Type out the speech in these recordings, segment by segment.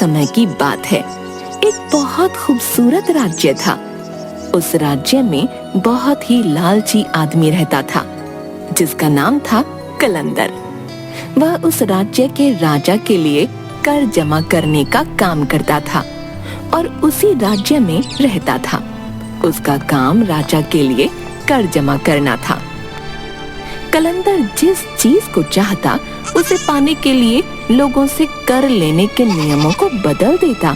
समय की बात है। एक बहुत खूबसूरत राज्य था। उस राज्य में बहुत ही लालची आदमी रहता था जिसका नाम था कलंदर। वह उस राज्य के राजा के लिए कर जमा करने का काम करता था और उसी राज्य में रहता था। उसका काम राजा के लिए कर जमा करना था। कलंदर जिस चीज को चाहता उसे पाने के लिए लोगों से कर लेने के नियमों को बदल देता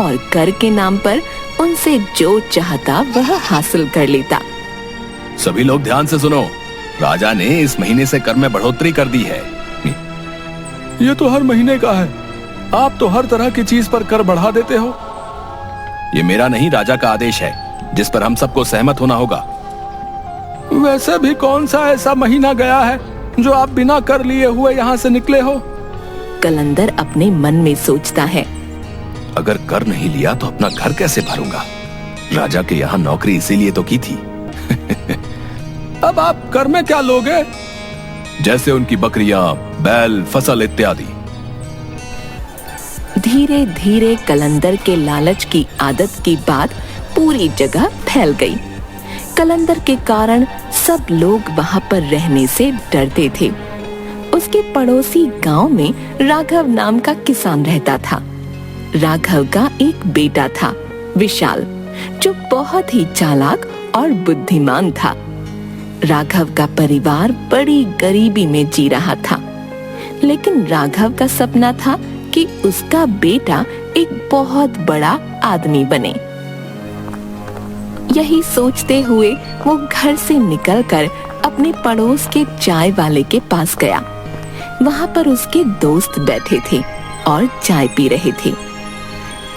और कर के नाम पर उनसे जो चाहता वह हासिल कर लेता। सभी लोग ध्यान से सुनो, राजा ने इस महीने से कर में बढ़ोतरी कर दी है। ये तो हर महीने का है। आप तो हर तरह की चीज पर कर बढ़ा देते हो। ये मेरा नहीं, राजा का आदेश है जिस पर हम सबको सहमत होना होगा। वैसे भी कौन सा ऐसा महीना गया है जो आप बिना कर लिए हुए यहाँ से निकले हो? कलंदर अपने मन में सोचता है, अगर कर नहीं लिया तो अपना घर कैसे भरूंगा? राजा के यहाँ नौकरी इसीलिए तो की थी। अब आप कर में क्या लोगे? जैसे उनकी बकरियां, बैल, फसल इत्यादि। धीरे धीरे कलंदर के लालच की आदत की बात पूरी जगह फैल गई। कलंदर के कारण सब लोग वहां पर रहने से डरते थे। उसके पड़ोसी गांव में राघव नाम का किसान रहता था। राघव का एक बेटा था विशाल, जो बहुत ही चालाक और बुद्धिमान था। राघव का परिवार बड़ी गरीबी में जी रहा था, लेकिन राघव का सपना था कि उसका बेटा एक बहुत बड़ा आदमी बने। यही सोचते हुए वो घर से निकलकर अपने पड़ोस के चाय वाले के पास गया। वहां पर उसके दोस्त बैठे थे और चाय पी रहे थे।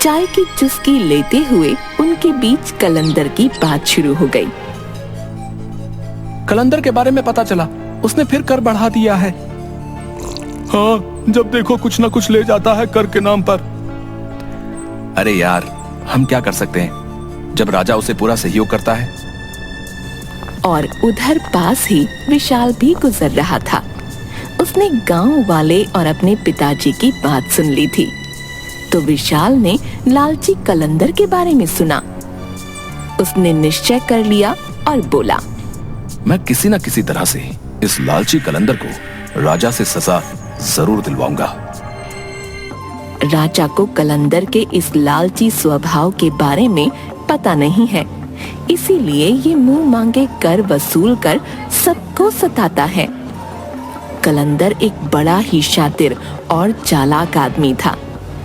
चाय की चुस्की लेते हुए उनके बीच कलंदर की बात शुरू हो गई। कलंदर के बारे में पता चला, उसने फिर कर बढ़ा दिया है। हाँ, जब देखो कुछ न कुछ ले जाता है कर के नाम पर। अरे यार, हम क्या कर सकते हैं जब राजा उसे पूरा सहयोग करता है। और उधर पास ही विशाल भी गुजर रहा था। उसने गांव वाले और अपने पिताजी की बात सुन ली थी, तो विशाल ने लालची कलंदर के बारे में सुना। उसने निश्चय कर लिया और बोला, मैं किसी न किसी तरह से इस लालची कलंदर को राजा से सजा जरूर दिलवाऊंगा। राजा को कलंदर के इस लालची स्वभाव के बारे में पता नहीं है, इसीलिए ये मुंह मांगे कर वसूल कर सबको सताता है। कलंदर एक बड़ा ही शातिर और चालाक आदमी था,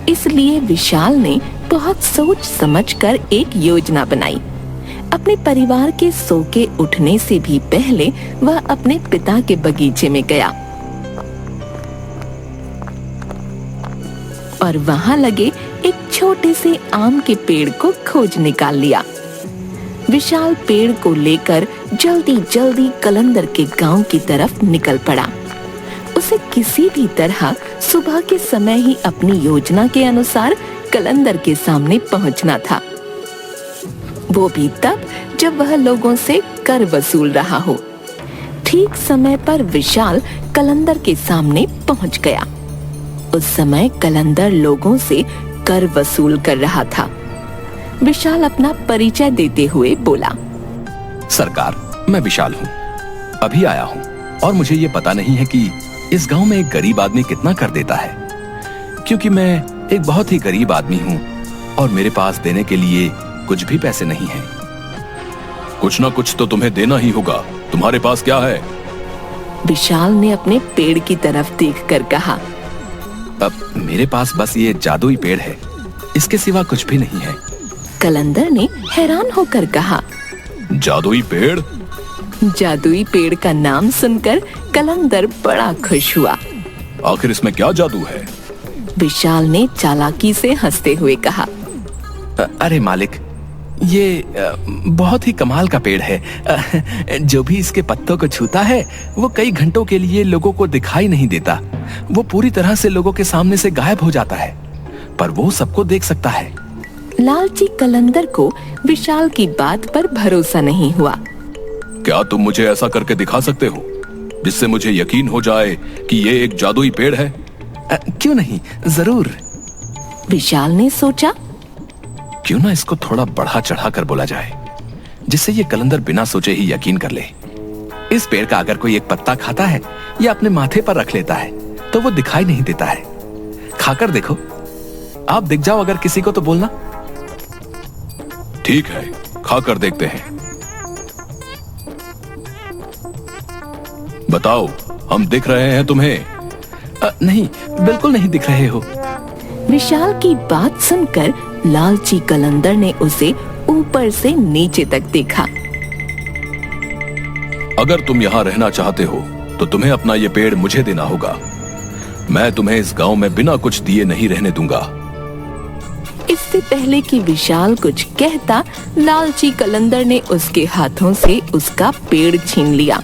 इसलिए विशाल ने बहुत सोच समझकर एक योजना बनाई। अपने परिवार के सो के उठने से भी पहले वह अपने पिता के बगीचे में गया और वहां लगे एक छोटे से आम के पेड़ को खोज निकाल लिया। विशाल पेड़ को लेकर जल्दी जल्दी कलंदर के गांव की तरफ निकल पड़ा। उसे किसी भी तरह सुबह के समय ही अपनी योजना के अनुसार कलंदर के सामने पहुंचना था, वो भी तब जब वह लोगों से कर वसूल रहा हो। ठीक समय पर विशाल कलंदर के सामने पहुंच गया। उस समय कलंदर लोगों से कर वसूल कर रहा था। विशाल अपना परिचय देते हुए बोला, सरकार, मैं विशाल हूँ, अभी आया हूँ और मुझे ये पता नहीं है कि इस गांव में एक गरीब आदमी कितना कर देता है, क्योंकि मैं एक बहुत ही गरीब आदमी हूँ और मेरे पास देने के लिए कुछ भी पैसे नहीं हैं। कुछ ना कुछ तो तुम्हें देना ही होगा, तुम्हारे पास क्या है? विशाल ने अपने पेड़ की तरफ देखकर कहा, अब मेरे पास बस ये जादुई पेड़ है, इसके सिवा कुछ भी नहीं है। कलंदर ने हैरान होकर कहा, जादुई पेड़? जादुई पेड़ का नाम सुनकर कलंदर बड़ा खुश हुआ। आखिर इसमें क्या जादू है? विशाल ने चालाकी से हंसते हुए कहा, अरे मालिक, ये बहुत ही कमाल का पेड़ है। जो भी इसके पत्तों को छूता है वो कई घंटों के लिए लोगों को दिखाई नहीं देता। वो पूरी तरह से लोगों के सामने से गायब हो जाता है, पर वो सबको देख सकता है। लालची कलंदर को विशाल की बात पर भरोसा नहीं हुआ। क्या तुम मुझे ऐसा करके दिखा सकते हो जिससे मुझे यकीन हो जाए कि ये एक जादुई पेड़ है? क्यों नहीं, जरूर। विशाल ने सोचा, क्यों ना इसको थोड़ा बढ़ा चढ़ा कर बोला जाए, जिससे ये कलंदर बिना सोचे ही यकीन कर ले। इस पेड़ का अगर कोई एक पत्ता खाता है या अपने माथे पर रख लेता है तो वो दिखाई नहीं देता है। खाकर देखो, आप दिख जाओ अगर किसी को तो बोलना। ठीक है, खाकर देखते हैं। बताओ, हम दिख रहे हैं तुम्हें? नहीं, बिल्कुल नहीं दिख रहे हो। विशाल की बात सुनकर लालची कलंदर ने उसे ऊपर से नीचे तक देखा। अगर तुम यहाँ रहना चाहते हो तो तुम्हें अपना ये पेड़ मुझे देना होगा। मैं तुम्हें इस गांव में बिना कुछ दिए नहीं रहने दूंगा। इससे पहले कि विशाल कुछ कहता, लालची कलंदर ने उसके हाथों से उसका पेड़ छीन लिया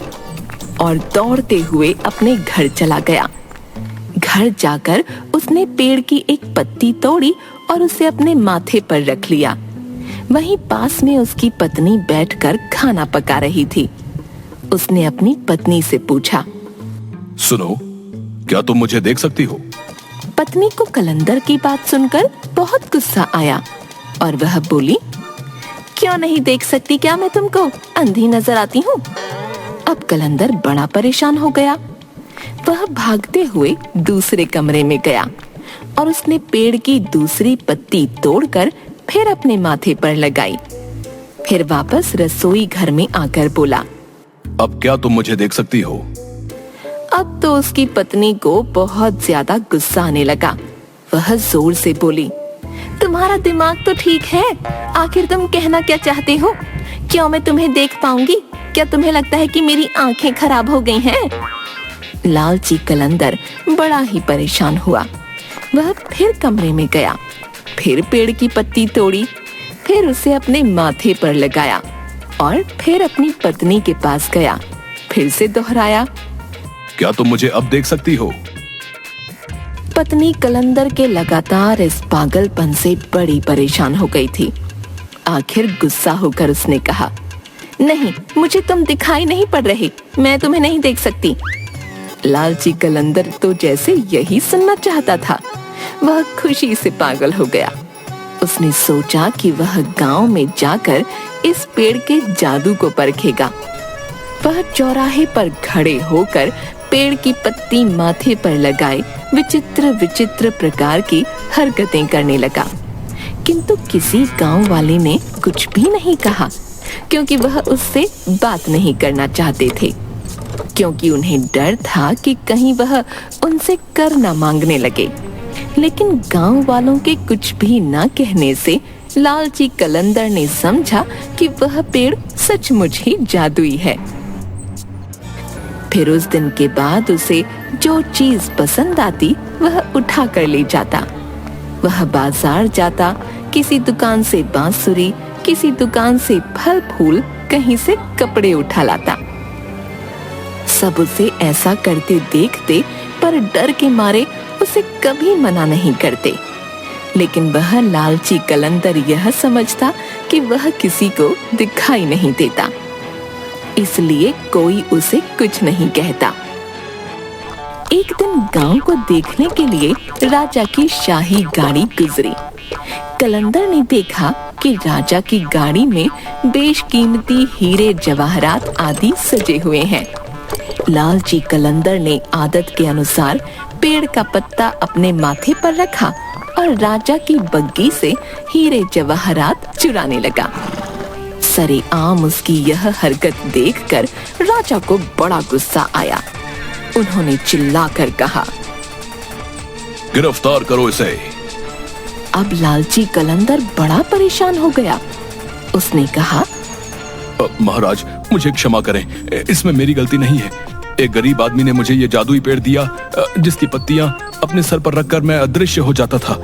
और दौड़ते हुए अपने घर चला गया। घर जाकर उसने पेड़ की एक पत्ती तोड़ी और उसे अपने माथे पर रख लिया। वहीं पास में उसकी पत्नी बैठकर खाना पका रही थी। उसने अपनी पत्नी से पूछा, सुनो, क्या तुम मुझे देख सकती हो? पत्नी को कलंदर की बात सुनकर बहुत गुस्सा आया और वह बोली, क्यों नहीं देख सकती? क्या मैं तुमको अंधी नजर आती हूँ? अब कलंदर बड़ा परेशान हो गया। वह भागते हुए दूसरे कमरे में गया और उसने पेड़ की दूसरी पत्ती तोड़कर फिर अपने माथे पर लगाई। फिर वापस रसोई घर में आकर बोला, अब क्या तुम मुझे देख सकती हो? अब तो उसकी पत्नी को बहुत ज्यादा गुस्सा आने लगा। वह जोर से बोली, तुम्हारा दिमाग तो ठीक है, आखिर तुम कहना क्या चाहते हो? क्यों मैं तुम्हें देख पाऊंगी? क्या तुम्हें लगता है कि मेरी आंखें खराब हो गई हैं? लालची कलंदर बड़ा ही परेशान हुआ। वह फिर कमरे में गया, फिर पेड़ की पत्ती तोड़ी, फिर उसे अपने माथे पर लगाया और फिर अपनी पत्नी के पास गया। फिर से दोहराया, क्या तुम मुझे अब देख सकती हो? पत्नी कलंदर के लगातार इस पागलपन से बड़ी परेशान हो गई थी। आखिर गुस्सा होकर उसने कहा, नहीं, मुझे तुम दिखाई नहीं पड़ रहे, मैं तुम्हें नहीं देख सकती। लालची कलंदर तो जैसे यही सुनना चाहता था। वह खुशी से पागल हो गया। उसने सोचा कि वह गांव में जाकर इस पेड़ के जादू को परखेगा। वह चौराहे पर खड़े होकर पेड़ की पत्ती माथे पर लगाए विचित्र विचित्र प्रकार की हरकतें करने लगा, किंतु किसी गांव वाले ने कुछ भी नहीं कहा, क्योंकि वह उससे बात नहीं करना चाहते थे, क्योंकि उन्हें डर था कि कहीं वह उनसे कर न मांगने लगे। लेकिन गांव वालों के कुछ भी न कहने से लालची कलंदर ने समझा कि वह पेड़ सचमुच ही जादुई है। फिर उस दिन के बाद उसे जो चीज पसंद आती वह उठा कर ले जाता। वह बाजार जाता, किसी दुकान से बांसुरी, किसी दुकान से फल फूल, कहीं से कपड़े उठा लाता। सब उसे ऐसा करते देखते पर डर के मारे उसे कभी मना नहीं करते। लेकिन वह लालची कलंदर यह समझता कि वह किसी को दिखाई नहीं देता, इसलिए कोई उसे कुछ नहीं कहता। एक दिन गांव को देखने के लिए राजा की शाही गाड़ी गुजरी। कलंदर ने देखा कि राजा की गाड़ी में बेशकीमती हीरे जवाहरात आदि सजे हुए हैं। लालची कलंदर ने आदत के अनुसार पेड़ का पत्ता अपने माथे पर रखा और राजा की बग्गी से हीरे जवाहरात चुराने लगा। सरेआम उसकी यह हरकत देखकर राजा को बड़ा गुस्सा आया। उन्होंने चिल्लाकर कहा, गिरफ्तार करो इसे। अब लालची कलंदर बड़ा परेशान हो गया। उसने कहा, महाराज, मुझे क्षमा करें, इसमें मेरी गलती नहीं है। एक गरीब आदमी ने मुझे ये जादुई पेड़ दिया, जिसकी पत्तियां अपने सर पर रखकर मैं अदृश्य हो जाता था।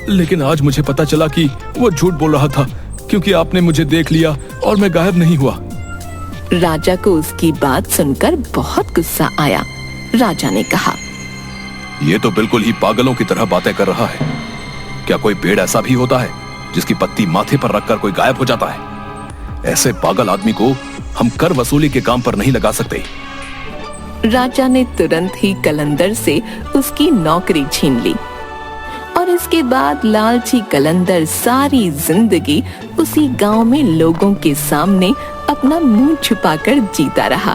लेकिन आज मुझे पता चला कि वो झूठ बोल रहा था, क्योंकि आपने मुझे देख लिया और मैं गायब नहीं हुआ। राजा को उसकी बात सुनकर बहुत गुस्सा आया। राजा ने कहा, ये तो बिल्कुल ही पागलों की तरह बातें कर रहा है। क्या कोई पेड़ ऐसा भी होता है जिसकी पत्ती माथे पर रखकर कोई गायब हो जाता है? ऐसे पागल आदमी को हम कर वसूली के काम पर नहीं लगा सकते। राजा ने तुरंत ही कलंदर से उसकी नौकरी छीन ली और इसके बाद लालची कलंदर सारी जिंदगी उसी गांव में लोगों के सामने अपना मुंह छुपाकर जीता रहा।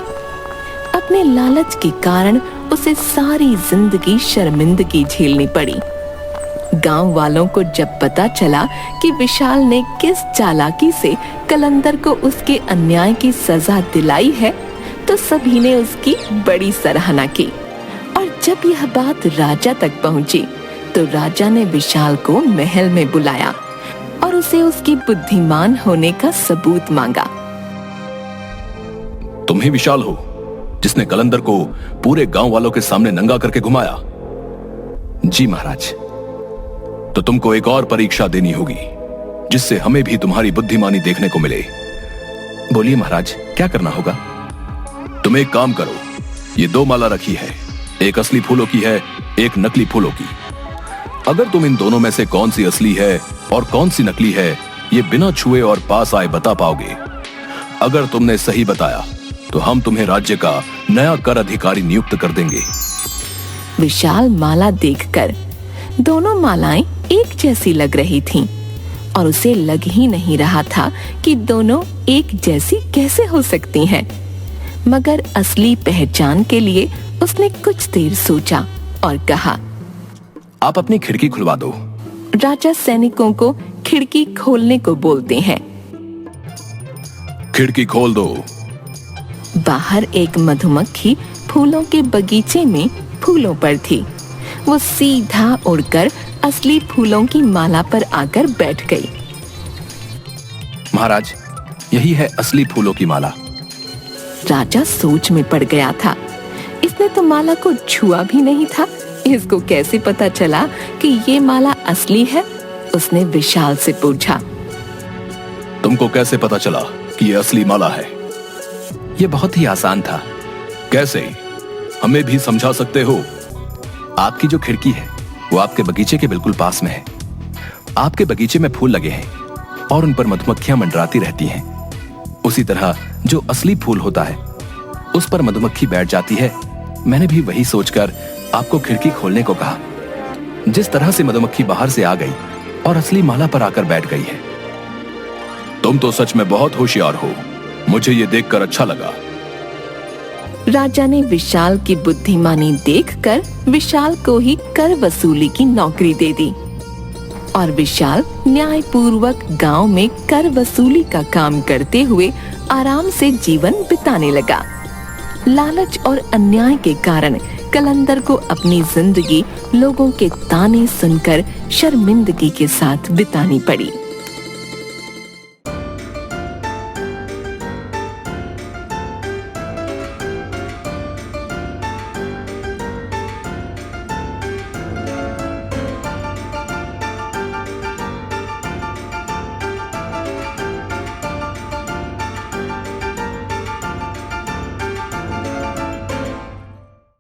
अपने लालच के कारण उसे सारी जिंदगी शर्मिंदगी झेलनी पड़ी। गांव वालों को जब पता चला कि विशाल ने किस चालाकी से कलंदर को उसके अन्याय की सजा दिलाई है, तो सभी ने उसकी बड़ी सराहना की। और जब यह बात राजा तक पहुंची, तो राजा ने विशाल को महल में बुलाया और उसे उसकी बुद्धिमान होने का सबूत मांगा। तुम ही विशाल हो जिसने कलंदर को पूरे गांव वालों के सामने नंगा करके घुमाया? जी महाराज। तो तुमको एक और परीक्षा देनी होगी, जिससे हमें भी तुम्हारी बुद्धिमानी देखने को मिले। बोलिए महाराज, क्या करना होगा? तुम एक काम करो, ये 2 माला रखी है, एक असली फूलों की है, एक नकली फूलों की। अगर तुम इन दोनों में से कौन सी असली है और कौन सी नकली है, ये बिना छुए और पास आए बता पाओगे। अगर तुमने सही बताया तो हम तुम्हें राज्य का नया कर अधिकारी नियुक्त कर देंगे। विशाल माला देखकर दोनों मालाएं एक जैसी लग रही थीं और उसे लग ही नहीं रहा था कि दोनों एक जैसी कैसे हो सकती हैं। मगर असली पहचान के लिए उसने कुछ देर सोचा और कहा, आप अपनी खिड़की खुलवा दो। राजा सैनिकों को खिड़की खोलने को बोलते हैं। खिड़की खोल दो। बाहर एक मधुमक्खी फूलों के बगीचे में फूलों पर थी। वो सीधा उड़कर असली फूलों की माला पर आकर बैठ गई। महाराज, यही है असली फूलों की माला। राजा सोच में पड़ गया था। इसने तो माला को छुआ भी नहीं था। इसको कैसे पता चला कि ये माला असली है? उसने विशाल से पूछा। तुमको कैसे पता चला कि ये असली माला है? ये बहुत ही आसान था। कैसे? हमें भी समझा सकते हो? आपकी जो खिड़की है वो आपके बगीचे के बिल्कुल पास में है। आपके बगीचे में फूल लगे हैं और उन पर मधुमक्खियां मंडराती रहती हैं। उसी तरह जो असली फूल होता है उस पर मधुमक्खी बैठ जाती है। मैंने भी वही सोचकर आपको खिड़की खोलने को कहा। जिस तरह से मधुमक्खी बाहर से आ गई और असली माला पर आकर बैठ गई है। तुम तो सच में बहुत होशियार हो। मुझे ये देखकर अच्छा लगा। राजा ने विशाल की बुद्धिमानी देखकर विशाल को ही कर वसूली की नौकरी दे दी और विशाल न्यायपूर्वक गांव में कर वसूली का काम करते हुए आराम से जीवन बिताने लगा। लालच और अन्याय के कारण कलंदर को अपनी जिंदगी लोगों के ताने सुनकर शर्मिंदगी के साथ बितानी पड़ी।